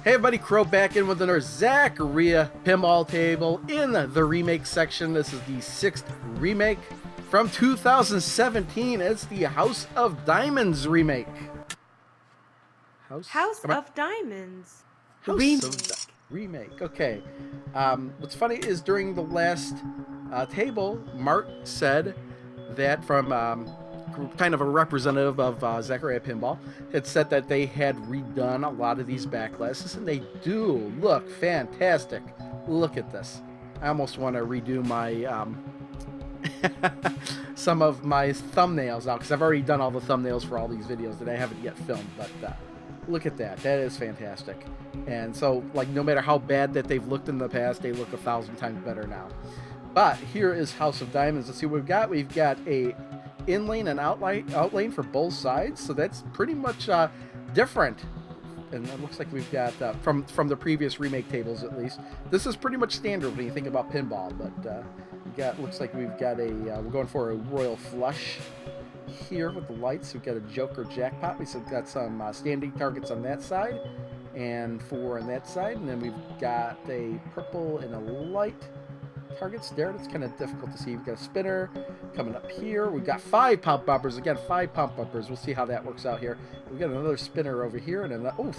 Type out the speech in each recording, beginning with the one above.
Hey everybody, Crow back in with another Zaccaria Pinball table in the remake section. This is the 6th remake from 2017. It's the House of Diamonds remake. House of Diamonds Remake. Okay. What's funny is during the last table, Mark said that from kind of a representative of Zaccaria Pinball had said that they had redone a lot of these backglasses, and they do look fantastic. Look at this. I almost want to redo my some of my thumbnails now, because I've already done all the thumbnails for all these videos that I haven't yet filmed, but look at that. That is fantastic. And so, like, no matter how bad that they've looked in the past, they look 1,000 times better now. But here is House of Diamonds. Let's see what we've got. We've got a in-lane and out-lane for both sides, so that's pretty much different. And it looks like we've got, from the previous remake tables at least, this is pretty much standard when you think about pinball, but looks like we've got we're going for a royal flush here with the lights. We've got a joker jackpot. We've got some standing targets on that side and 4 on that side, and then we've got a purple and a light targets there. That's kind of difficult to see. We've got a spinner coming up here. We've got 5 pump bumpers. Again, 5 pump bumpers. We'll see how that works out here. We've got another spinner over here, and another,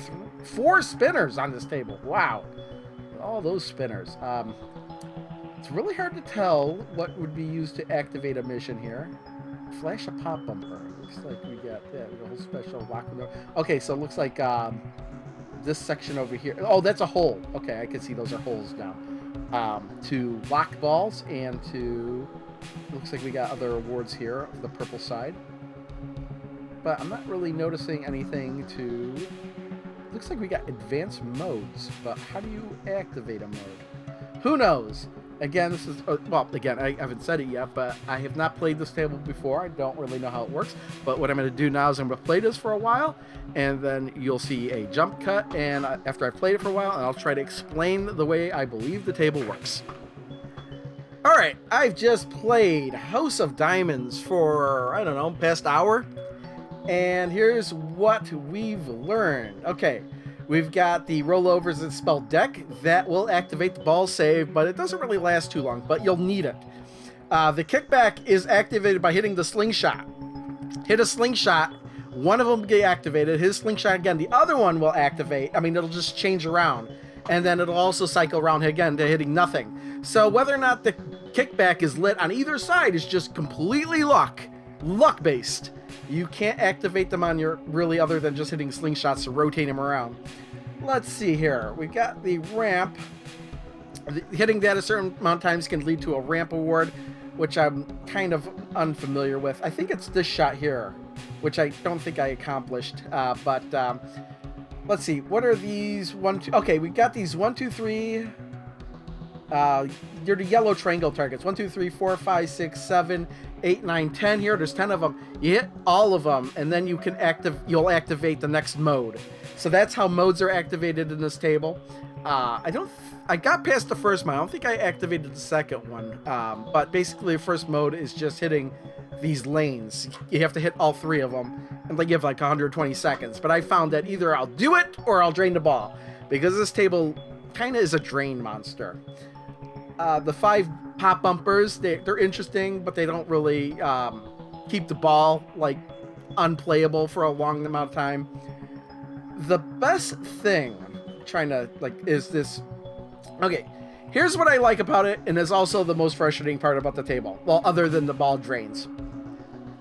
4 spinners on this table. Wow. All those spinners. It's really hard to tell what would be used to activate a mission here. Flash a pop bumper. Looks like we got that. We got a whole special lock window. Okay, so it looks like this section over here. Oh, that's a hole. Okay, I can see those are holes now. To lock balls and to, looks like we got other awards here on the purple side, but I'm not really noticing anything to, looks like we got advanced modes, but how do you activate a mode? Who knows? Again, this is, well, again, I haven't said it yet, but I have not played this table before. I don't really know how it works, but what I'm going to do now is I'm going to play this for a while, and then you'll see a jump cut, and after I've played it for a while, and I'll try to explain the way I believe the table works. Alright, I've just played House of Diamonds for, I don't know, past hour, and here's what we've learned. Okay. We've got the rollovers that spell deck. That will activate the ball save, but it doesn't really last too long, but you'll need it. The kickback is activated by hitting the slingshot. Hit a slingshot, one of them will get activated. Hit a slingshot again, the other one will activate. I mean, it'll just change around, and then it'll also cycle around again to hitting nothing. So whether or not the kickback is lit on either side is just completely luck-based. You can't activate them on your, really, other than just hitting slingshots to rotate them around. Let's see here. We've got the ramp. Hitting that a certain amount of times can lead to a ramp award, which I'm kind of unfamiliar with. I think it's this shot here, which I don't think I accomplished. But let's see. What are these? Okay, we got these 1, 2, 3. They're the yellow triangle targets. 1, 2, 3, 4, 5, 6, 7, 8, 9, 10 here. There's 10 of them. You hit all of them, and then you can you'll activate the next mode. So that's how modes are activated in this table. I got past the first mode. I don't think I activated the second one. But basically the first mode is just hitting these lanes. You have to hit all 3 of them, and they give like 120 seconds. But I found that either I'll do it or I'll drain the ball, because this table kind of is a drain monster. The 5 pop bumpers, they're interesting, but they don't really keep the ball like unplayable for a long amount of time. The best thing I'm trying to is this. Okay, here's what I like about it, and is also the most frustrating part about the table. Well, other than the ball drains.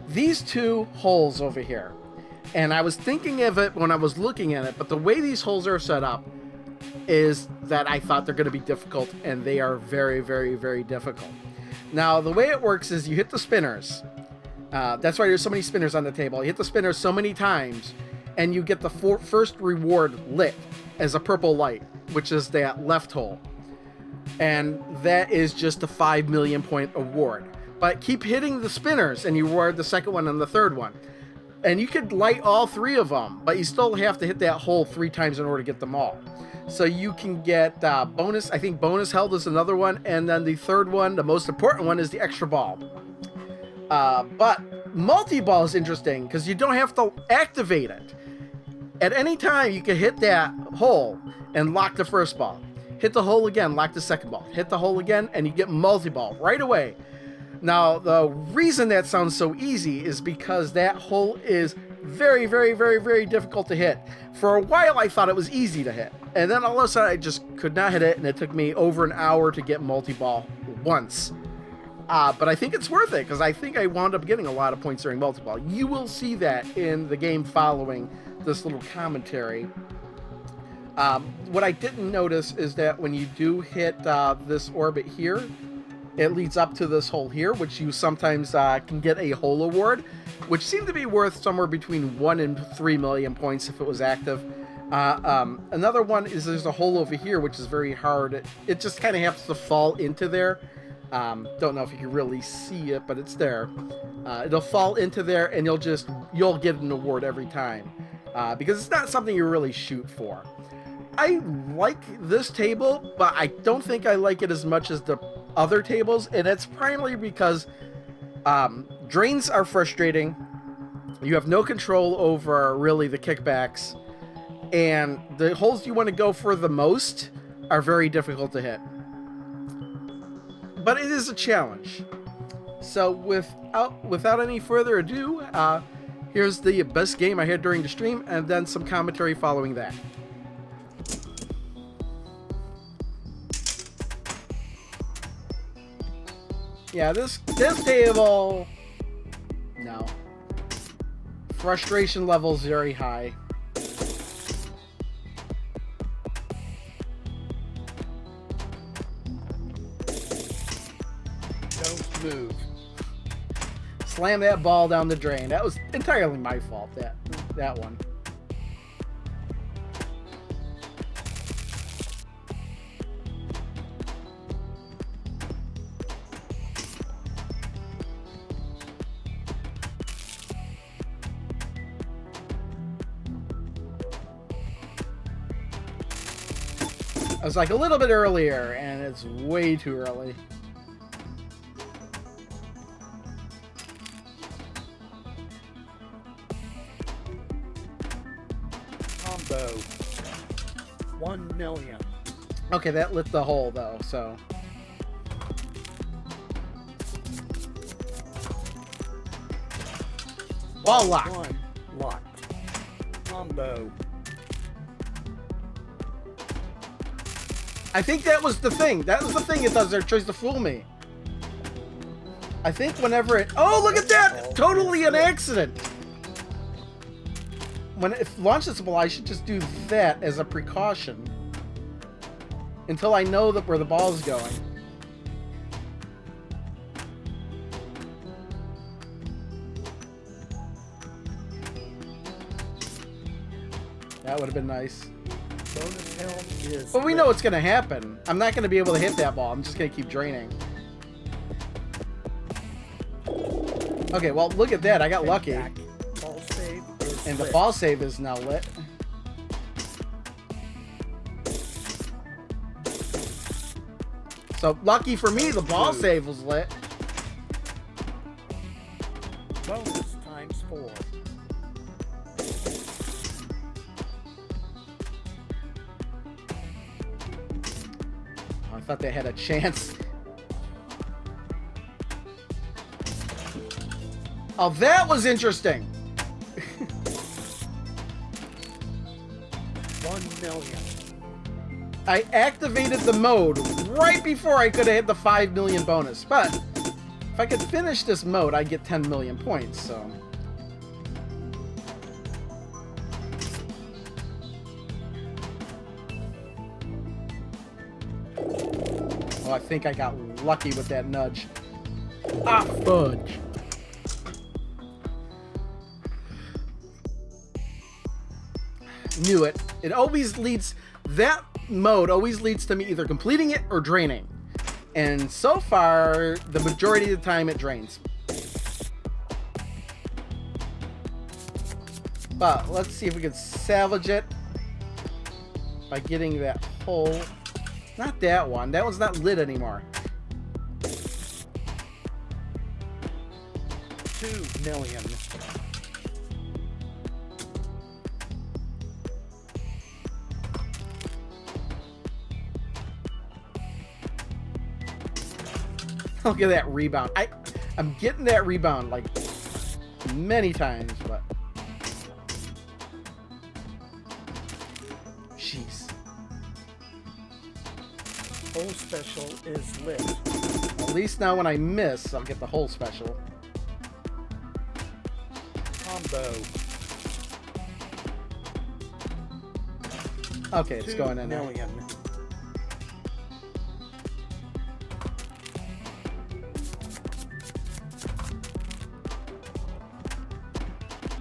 These 2 holes over here, and I was thinking of it when I was looking at it, but the way these holes are set up is that I thought they're going to be difficult, and they are very, very, very difficult. Now, the way it works is you hit the spinners. That's why there's so many spinners on the table. You hit the spinners so many times, and you get the first reward lit as a purple light, which is that left hole. And that is just a 5 million point award. But keep hitting the spinners, and you reward the second one and the third one. And you could light all 3 of them, but you still have to hit that hole 3 times in order to get them all. So you can get bonus. I think bonus held is another one. And then the third one, the most important one, is the extra ball. But multi-ball is interesting because you don't have to activate it. At any time, you can hit that hole and lock the first ball. Hit the hole again, lock the second ball. Hit the hole again, and you get multi-ball right away. Now, the reason that sounds so easy is because that hole is very, very, very, very difficult to hit. For a while, I thought it was easy to hit. And then all of a sudden, I just could not hit it, and it took me over an hour to get multi-ball once. But I think it's worth it, because I think I wound up getting a lot of points during multi-ball. You will see that in the game following this little commentary. What I didn't notice is that when you do hit this orbit here, it leads up to this hole here, which you sometimes can get a hole award, which seemed to be worth somewhere between 1 and 3 million points if it was active. Another one is there's a hole over here, which is very hard. It just kind of has to fall into there. Don't know if you can really see it, but it's there. It'll fall into there, and you'll get an award every time, because it's not something you really shoot for. I like this table, but I don't think I like it as much as the other tables, and it's primarily because drains are frustrating. You have no control over really the kickbacks, and the holes you want to go for the most are very difficult to hit. But it is a challenge. So without any further ado, here's the best game I had during the stream, and then some commentary following that. Yeah, this table, no. Frustration level's very high. Don't move. Slam that ball down the drain. That was entirely my fault, that one. I was like a little bit earlier, and it's way too early. Combo. 1 million. Okay, that lit the hole though, so. Ball lock. 1 locked. Combo. I think that was the thing. That was the thing it does there. It tries to fool me. I think whenever it... Oh, look at that! Totally an accident! When it launches the ball, I should just do that as a precaution. Until I know where the ball is going. That would have been nice. But we know what's going to happen. I'm not going to be able to hit that ball. I'm just going to keep draining. Okay, well, look at that. I got lucky. And the ball save is now lit. So, lucky for me, the ball save was lit. Bonus times 4. I thought they had a chance. Oh, that was interesting. 1 million. I activated the mode right before I could have hit the 5 million bonus. But if I could finish this mode, I'd get 10 million points, so. Oh, I think I got lucky with that nudge. Ah, fudge. Knew it. It always leads... That mode always leads to me either completing it or draining. And so far, the majority of the time it drains. But let's see if we can salvage it by getting that hole. Not that one. That one's not lit anymore. 2 million. Look at that rebound. I'm getting that rebound like many times, but jeez. Whole special is lit. At least now when I miss, I'll get the whole special. Combo. Okay, it's going in 2 there. million.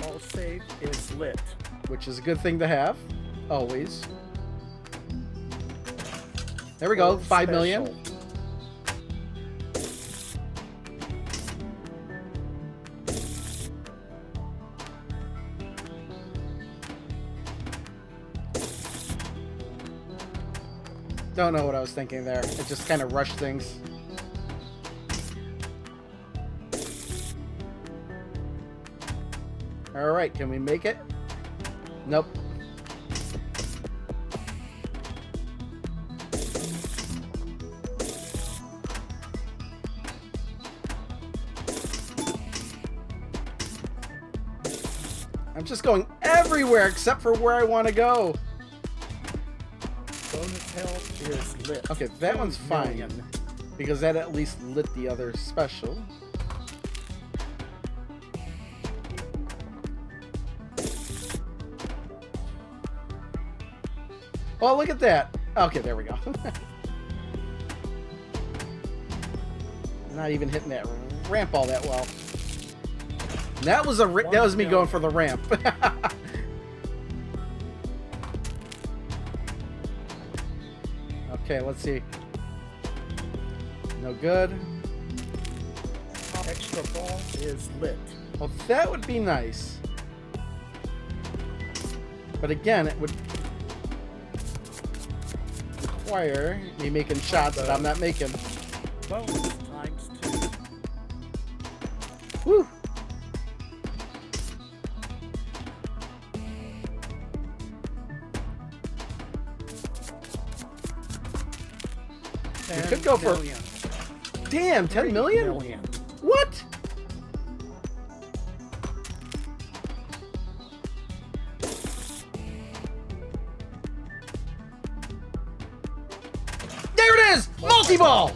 All save is lit. Which is a good thing to have, always. There we go, Full 5 million. special. Don't know what I was thinking there. It just kind of rushed things. Alright, can we make it? Nope. I'm just going everywhere except for where I want to go. Bonus health is lit. Okay, that 2 one's fine. million. Because that at least lit the other special. Oh, look at that. Okay, there we go. Not even hitting that ramp all that well. That was that was me going for the ramp. Okay, let's see. No good. Extra ball is lit. Well, that would be nice. But again, it would require me making shots that I'm not making. Bonus times 2. Woo! We could go for... Damn, 10 million? What? There it is! Multi-ball!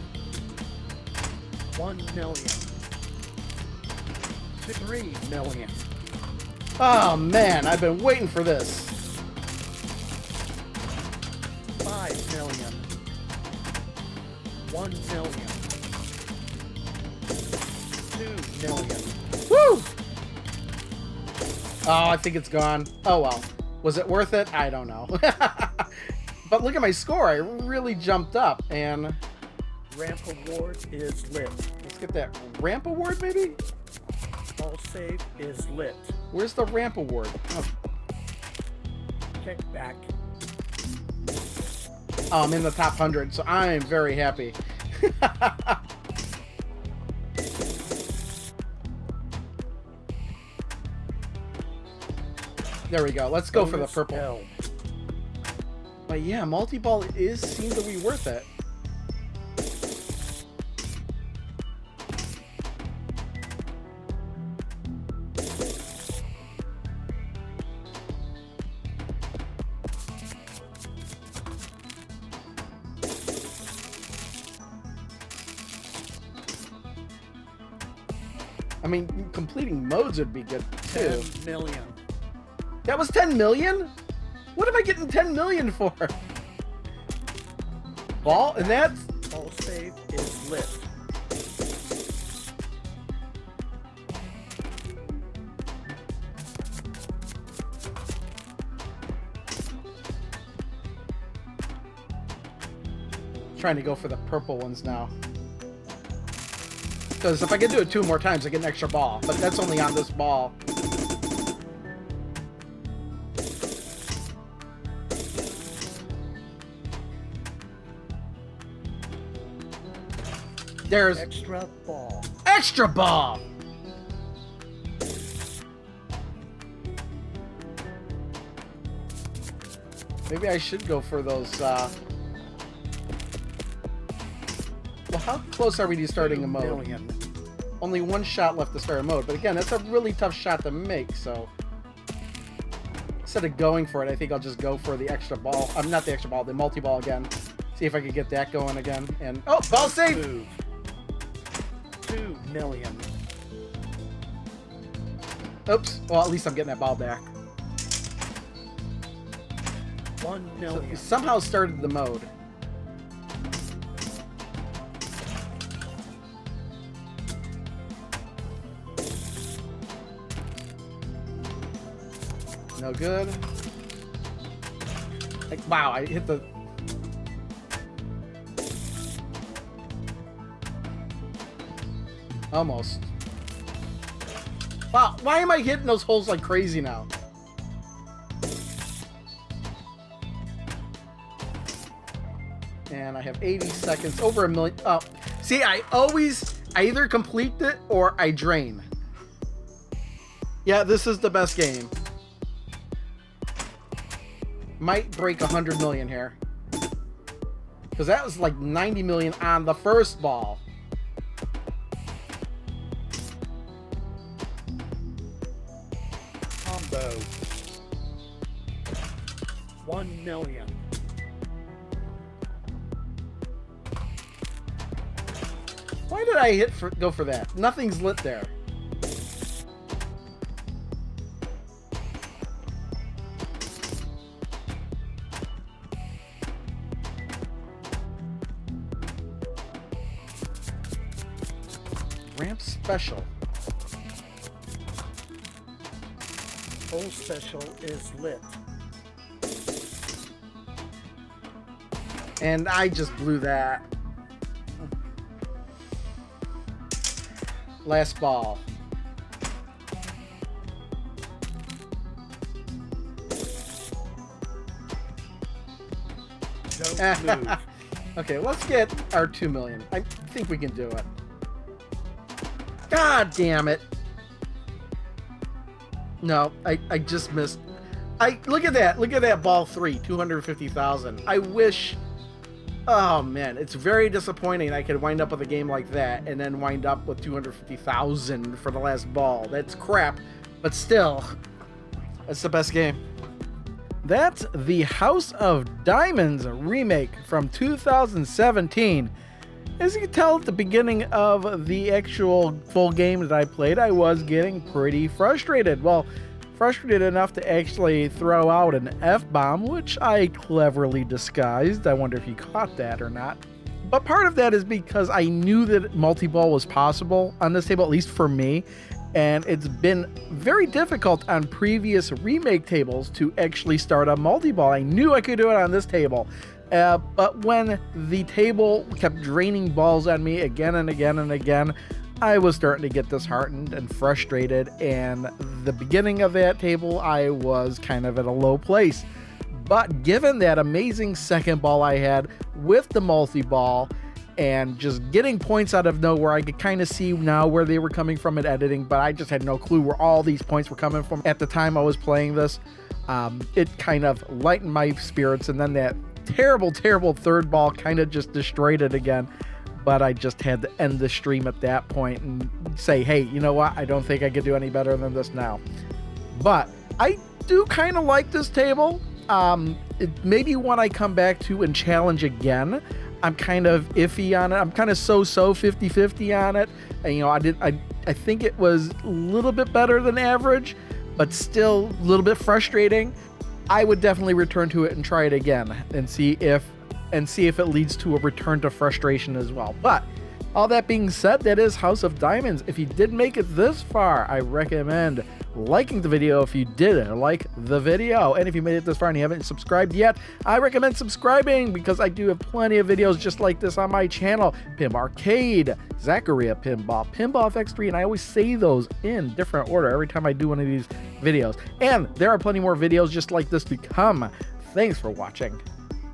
1 million. 3 million. Oh man, I've been waiting for this. 5 million. 1 million. 2 million. Woo! Oh, I think it's gone. Oh well. Was it worth it? I don't know. But look at my score. I really jumped up. And Ramp award is lit. let's get that ramp award, maybe? All save is lit. Where's the ramp award? Oh, Kick back. oh, I'm in the top 100, so I am very happy. There we go. Let's go for the Bonus purple. L. But yeah, multi-ball seems to be worth it. I mean, completing modes would be good too. 10 million. That was 10 million? What am I getting 10 million for? Ball? And that's... All save is lit. Trying to go for the purple ones now. Because if I can do it 2 more times, I get an extra ball. But that's only on this ball. There's Extra ball. extra ball! Maybe I should go for those, well, How close are we to starting a mode? 2 million. Only one shot left to start a mode, but again, that's a really tough shot to make, so instead of going for it, I think I'll just go for the extra ball. I'm not the extra ball, the multi-ball again. See if I can get that going again. And oh, ball safe! Move. 2 million. Oops. Well, at least I'm getting that ball back. 1 So million. somehow started the mode. No good. Like, wow, I hit the... Almost. Wow, why am I hitting those holes like crazy now? And I have 80 seconds, over a million. Oh, see, I either complete it or I drain. Yeah, this is the best game. Might break 100 million here. Because that was like 90 million on the first ball. Combo. 1 million. Why did I go for that? Nothing's lit there. Ramp special. Hole special is lit. And I just blew that. Last ball. Don't move. Okay, let's get our 2 million. I think we can do it. God damn it. No, I just missed. Look at that. Look at that ball 3, 250,000. I wish. Oh man, it's very disappointing I could wind up with a game like that and then wind up with 250,000 for the last ball. That's crap, but still, that's the best game. That's the House of Diamonds remake from 2017. As you can tell at the beginning of the actual full game that I played, I was getting pretty frustrated. Well, frustrated enough to actually throw out an F-bomb, which I cleverly disguised. I wonder if you caught that or not. But part of that is because I knew that multi-ball was possible on this table, at least for me. And it's been very difficult on previous remake tables to actually start a multi-ball. I knew I could do it on this table. But when the table kept draining balls on me again and again and again, I was starting to get disheartened and frustrated, and the beginning of that table, I was kind of at a low place. But given that amazing second ball I had with the multi-ball and just getting points out of nowhere, I could kind of see now where they were coming from in editing, but I just had no clue where all these points were coming from at the time I was playing this. It kind of lightened my spirits, and then that terrible third ball kind of just destroyed it again. But I just had to end the stream at that point and say, hey, you know what? I don't think I could do any better than this now. But I do kind of like this table. Maybe when I come back to and challenge again, I'm kind of iffy on it. I'm kind of so-so 50-50 on it. And, you know, I think it was a little bit better than average, but still a little bit frustrating. I would definitely return to it and try it again and see if it leads to a return to frustration as well. But all that being said, that is House of Diamonds. If you did make it this far, I recommend liking the video if you didn't like the video. And if you made it this far and you haven't subscribed yet, I recommend subscribing because I do have plenty of videos just like this on my channel. Pim Arcade, Zaccaria Pinball, Pinball FX3, and I always say those in different order every time I do one of these videos. And there are plenty more videos just like this to come. Thanks for watching.